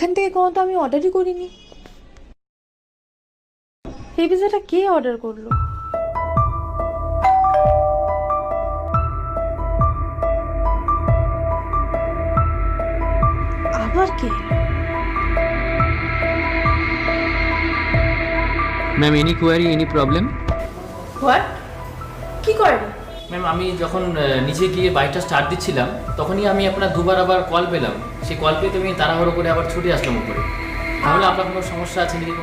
এখান থেকে কোনো তো আমি অর্ডারই করিনি। এই পিজাটা কে অর্ডার করলো? আবার কে? Ma'am, any query, any problem? What? কি করে? ম্যাম, আমি যখন নিচে গিয়ে বাইকটা স্টার্ট দিচ্ছিলাম তখনই আমি আপনার দুবার আবার কল পেলাম। সেই কল পেয়ে আমি তাড়াহুড়ো করে আবার ছুটে আসলাম উপরে। তাহলে আপনার কোনো সমস্যা আছে নাকি?